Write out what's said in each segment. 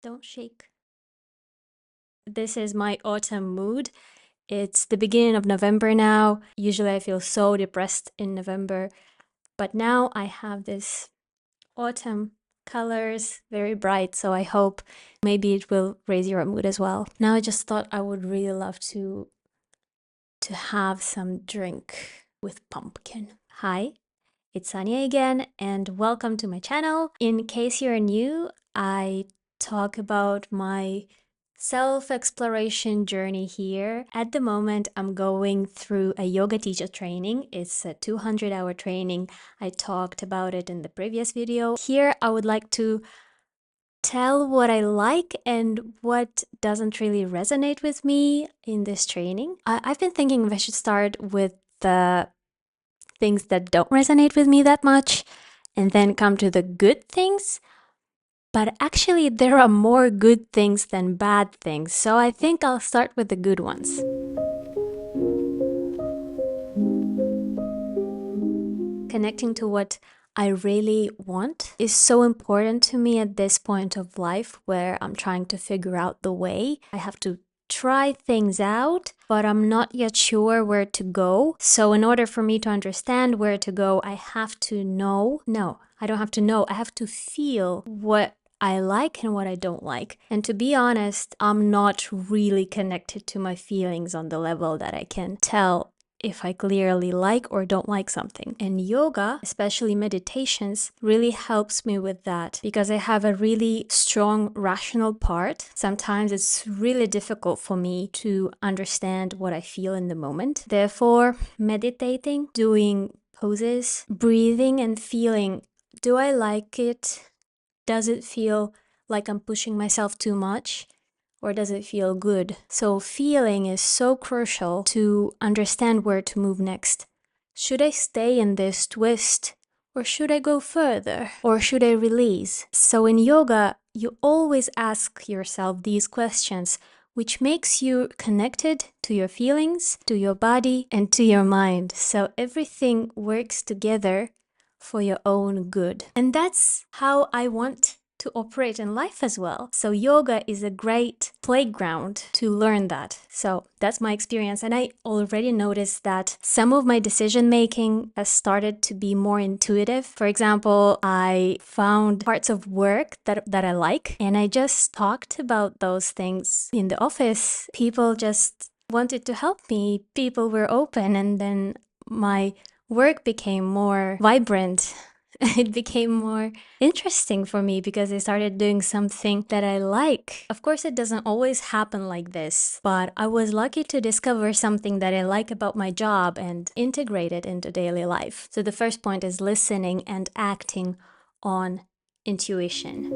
Don't shake. This is my autumn mood. It's the beginning of November now. Usually I feel so depressed in November, but now I have this autumn colors, very bright, so I hope maybe it will raise your mood as well. Now I just thought I would really love to have some drink with pumpkin. Hi, it's Anya again, and welcome to my channel. In case you're new, I talk about my self-exploration journey here. At the moment, I'm going through a yoga teacher training. It's a 200-hour training. I talked about it in the previous video. Here, I would like to tell what I like and what doesn't really resonate with me in this training. I've been thinking if I should start with the things that don't resonate with me that much and then come to the good things. But actually, there are more good things than bad things, so I think I'll start with the good ones. Connecting to what I really want is so important to me at this point of life where I'm trying to figure out the way. I have to try things out, but I'm not yet sure where to go. So in order for me to understand where to go, I have to know. No, I don't have to know. I have to feel what I like and what I don't like. And to be honest, I'm not really connected to my feelings on the level that I can tell if I clearly like or don't like something. And yoga, especially meditations, really helps me with that because I have a really strong rational part. Sometimes it's really difficult for me to understand what I feel in the moment. Therefore, meditating, doing poses, breathing and feeling, do I like it? Does it feel like I'm pushing myself too much? Or does it feel good? So feeling is so crucial to understand where to move next. Should I stay in this twist? Or should I go further? Or should I release? So in yoga, you always ask yourself these questions, which makes you connected to your feelings, to your body, and to your mind. So everything works together for your own good. And that's how I want to operate in life as well. So yoga is a great playground to learn that. So that's my experience. And I already noticed that some of my decision making has started to be more intuitive. For example, I found parts of work that I like, and I just talked about those things in the office. People just wanted to help me. People were open, and then my work became more vibrant. It became more interesting for me because I started doing something that I like. Of course, it doesn't always happen like this, but I was lucky to discover something that I like about my job and integrate it into daily life. So the first point is listening and acting on intuition.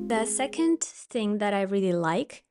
The second thing that I really like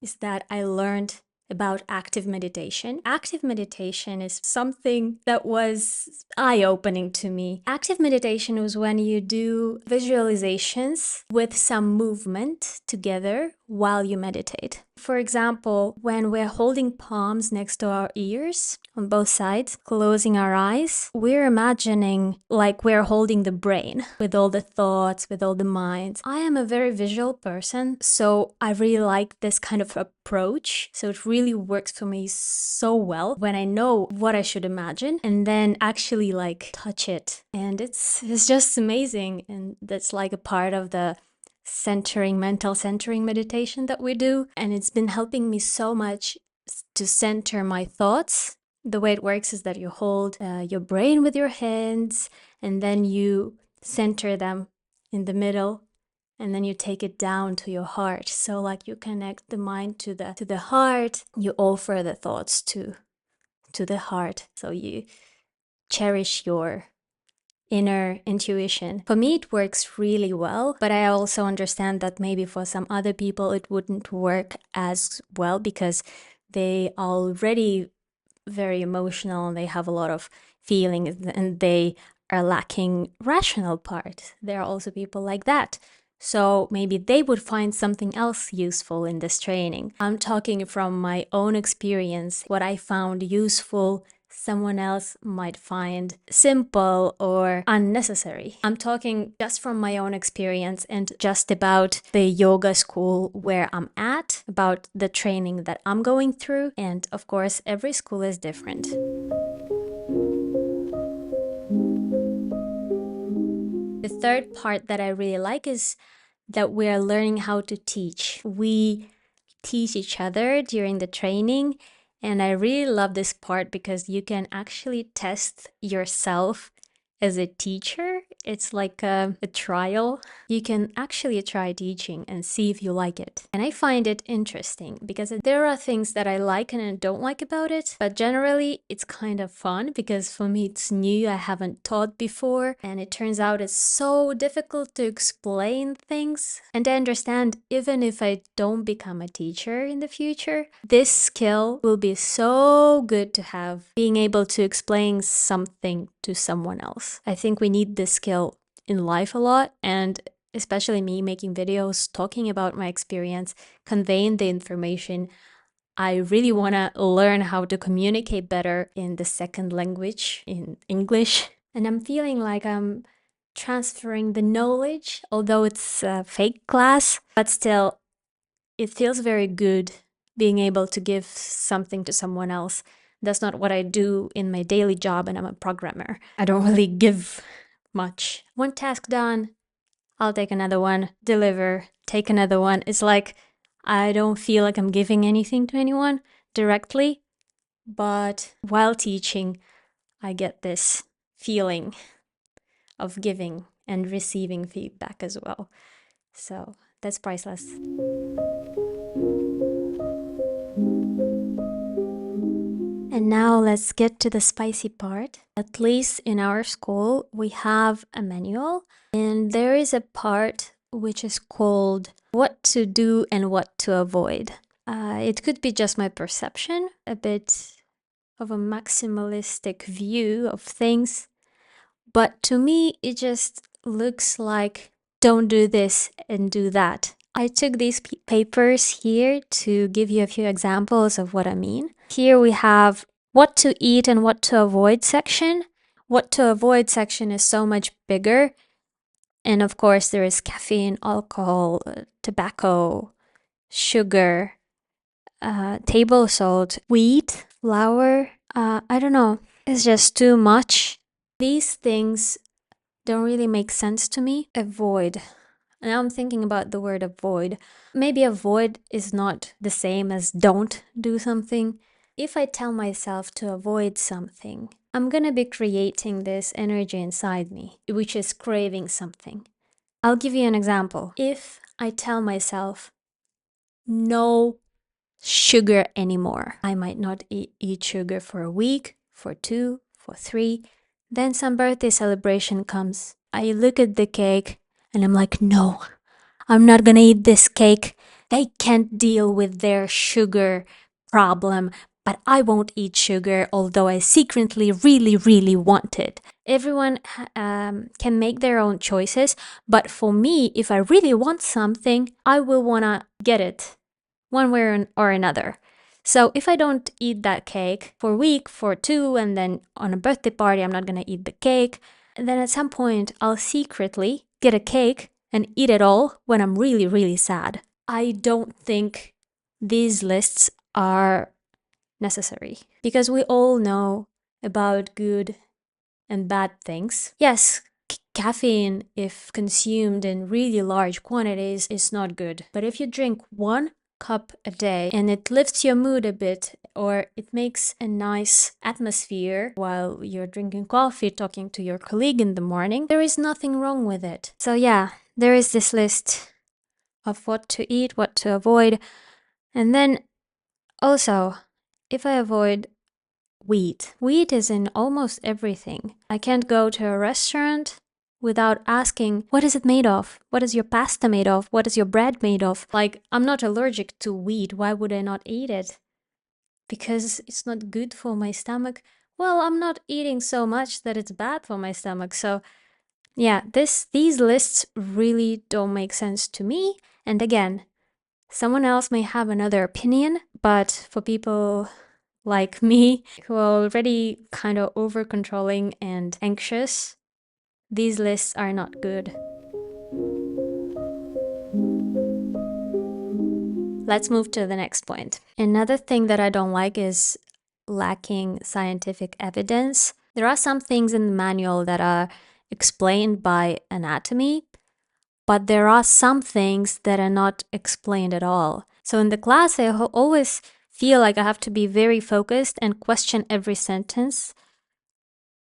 is that I learned about active meditation. Active meditation is something that was eye-opening to me. Active meditation was when you do visualizations with some movement together while you meditate. For example, when we're holding palms next to our ears on both sides, closing our eyes, we're imagining like we're holding the brain with all the thoughts, with all the minds. I am a very visual person, so I really like this kind of approach. So it really works for me so well when I know what I should imagine and then actually like touch it. And it's just amazing. And that's like a part of the mental centering meditation that we do. And it's been helping me so much to center my thoughts. The way it works is that you hold your brain with your hands and then you center them in the middle and then you take it down to your heart. So like you connect the mind to the heart, you offer the thoughts to the heart. So you cherish your inner intuition. For me, it works really well, but I also understand that maybe for some other people it wouldn't work as well because they are already very emotional and they have a lot of feelings and they are lacking rational part. There are also people like that. So maybe they would find something else useful in this training. I'm talking from my own experience. What I found useful someone else might find simple or unnecessary. I'm talking just from my own experience and just about the yoga school where I'm at, about the training that I'm going through, and of course, every school is different. The third part that I really like is that we are learning how to teach. We teach each other during the training, and I really love this part because you can actually test yourself as a teacher. It's like a trial. You can actually try teaching and see if you like it. And I find it interesting because there are things that I like and I don't like about it, but generally it's kind of fun because for me it's new. I haven't taught before, and it turns out it's so difficult to explain things. And I understand, even if I don't become a teacher in the future, this skill will be so good to have, being able to explain something to someone else. I think we need this skill in life a lot, and especially me making videos, talking about my experience, conveying the information. I really want to learn how to communicate better in the second language, in English. And I'm feeling like I'm transferring the knowledge, although it's a fake class, but still, it feels very good being able to give something to someone else. That's not what I do in my daily job, and I'm a programmer. I don't really give much. One task done, I'll take another one, deliver, take another one. It's like I don't feel like I'm giving anything to anyone directly, but while teaching, I get this feeling of giving and receiving feedback as well. So that's priceless. And now let's get to the spicy part. At least in our school, we have a manual, and there is a part which is called what to do and what to avoid. It could be just my perception, a bit of a maximalistic view of things, but to me, it just looks like don't do this and do that. I took these papers here to give you a few examples of what I mean. Here we have what to eat and what to avoid section. What to avoid section is so much bigger. And of course, there is caffeine, alcohol, tobacco, sugar, table salt, wheat, flour. I don't know. It's just too much. These things don't really make sense to me. Avoid. Now I'm thinking about the word avoid. Maybe avoid is not the same as don't do something. If I tell myself to avoid something, I'm gonna be creating this energy inside me, which is craving something. I'll give you an example. If I tell myself, no sugar anymore, I might not eat sugar for a week, for 2, for 3. Then some birthday celebration comes. I look at the cake and I'm like, no, I'm not gonna eat this cake. They can't deal with their sugar problem, but I won't eat sugar, although I secretly really, really want it. Everyone can make their own choices, but for me, if I really want something, I will wanna get it one way or another. So if I don't eat that cake for a week, for 2, and then on a birthday party, I'm not gonna eat the cake, and then at some point, I'll secretly get a cake and eat it all when I'm really, really sad. I don't think these lists are necessary because we all know about good and bad things. Yes, caffeine, if consumed in really large quantities, is not good. But if you drink 1 cup a day and it lifts your mood a bit, or it makes a nice atmosphere while you're drinking coffee, talking to your colleague in the morning, there is nothing wrong with it. So yeah, there is this list of what to eat, what to avoid. And then also, if I avoid wheat is in almost everything. I can't go to a restaurant without asking, what is it made of? What is your pasta made of? What is your bread made of? Like, I'm not allergic to wheat. Why would I not eat it? Because it's not good for my stomach. Well, I'm not eating so much that it's bad for my stomach. So yeah, these lists really don't make sense to me. And again, someone else may have another opinion, but for people like me, who are already kind of over controlling and anxious, these lists are not good. Let's move to the next point. Another thing that I don't like is lacking scientific evidence. There are some things in the manual that are explained by anatomy, but there are some things that are not explained at all. So in the class, I always feel like I have to be very focused and question every sentence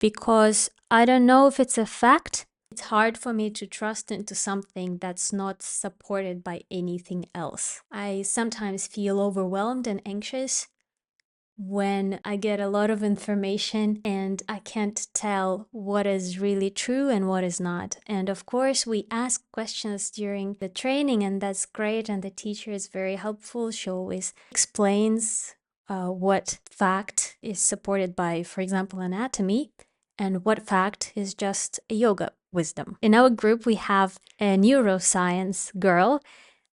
because I don't know if it's a fact. It's hard for me to trust into something that's not supported by anything else. I sometimes feel overwhelmed and anxious when I get a lot of information and I can't tell what is really true and what is not. And of course, we ask questions during the training, and that's great. And the teacher is very helpful. She always explains what fact is supported by, for example, anatomy, and what fact is just a yoga wisdom. In our group, we have a neuroscience girl.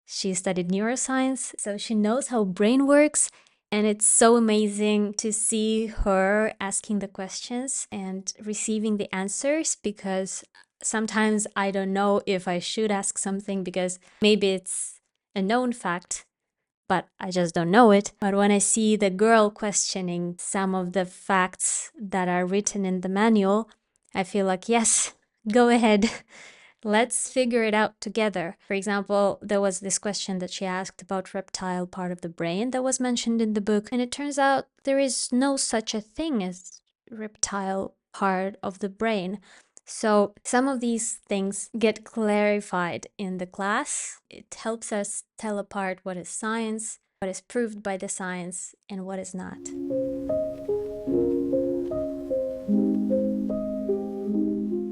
She studied neuroscience, so she knows how brain works. And it's so amazing to see her asking the questions and receiving the answers, because sometimes I don't know if I should ask something because maybe it's a known fact, but I just don't know it. But when I see the girl questioning some of the facts that are written in the manual, I feel like, yes, go ahead. Let's figure it out together. For example, there was this question that she asked about reptile part of the brain that was mentioned in the book, and it turns out there is no such a thing as reptile part of the brain. So some of these things get clarified in the class. It helps us tell apart what is science, what is proved by the science, and what is not.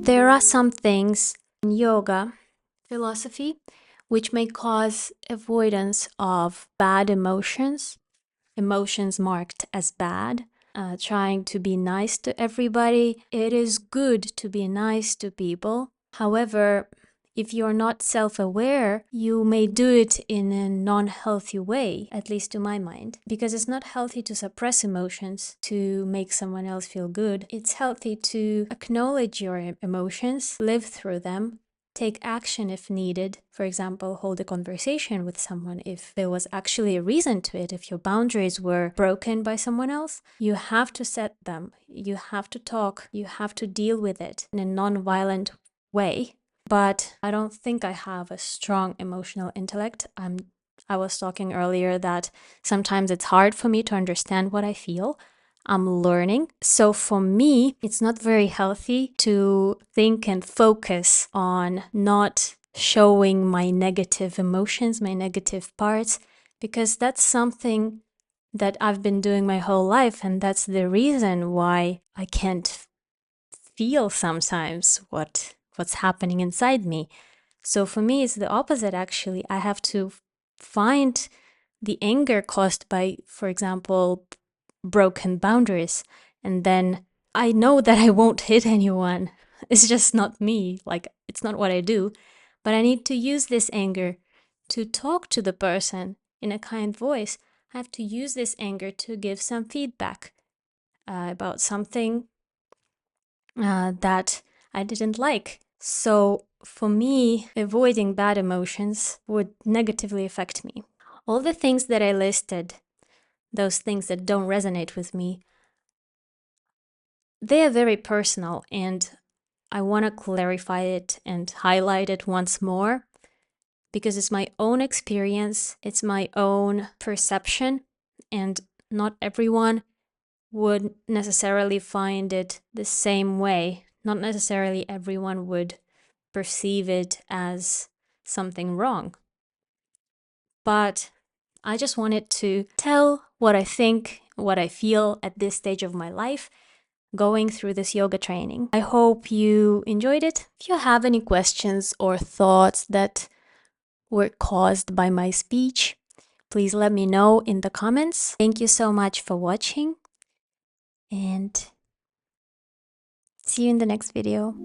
There are some things in yoga philosophy which may cause avoidance of bad emotions, emotions marked as bad, trying to be nice to everybody. It is good to be nice to people. However, if you're not self-aware, you may do it in a non-healthy way, at least to my mind, because it's not healthy to suppress emotions to make someone else feel good. It's healthy to acknowledge your emotions, live through them, take action if needed. For example, hold a conversation with someone if there was actually a reason to it. If your boundaries were broken by someone else, you have to set them. You have to talk. You have to deal with it in a non-violent way. But I don't think I have a strong emotional intellect. I was talking earlier that sometimes it's hard for me to understand what I feel. I'm learning. So for me, it's not very healthy to think and focus on not showing my negative emotions, my negative parts, because that's something that I've been doing my whole life. And that's the reason why I can't feel sometimes what's happening inside me. So for me, it's the opposite, actually. I have to find the anger caused by, for example, broken boundaries. And then I know that I won't hit anyone. It's just not me. Like, it's not what I do. But I need to use this anger to talk to the person in a kind voice. I have to use this anger to give some feedback about something that I didn't like. So for me, avoiding bad emotions would negatively affect me. All the things that I listed, those things that don't resonate with me, they are very personal, and I want to clarify it and highlight it once more because it's my own experience, it's my own perception, and not everyone would necessarily find it the same way. Not necessarily everyone would perceive it as something wrong. But I just wanted to tell what I think, what I feel at this stage of my life, going through this yoga training. I hope you enjoyed it. If you have any questions or thoughts that were caused by my speech, please let me know in the comments. Thank you so much for watching, and see you in the next video.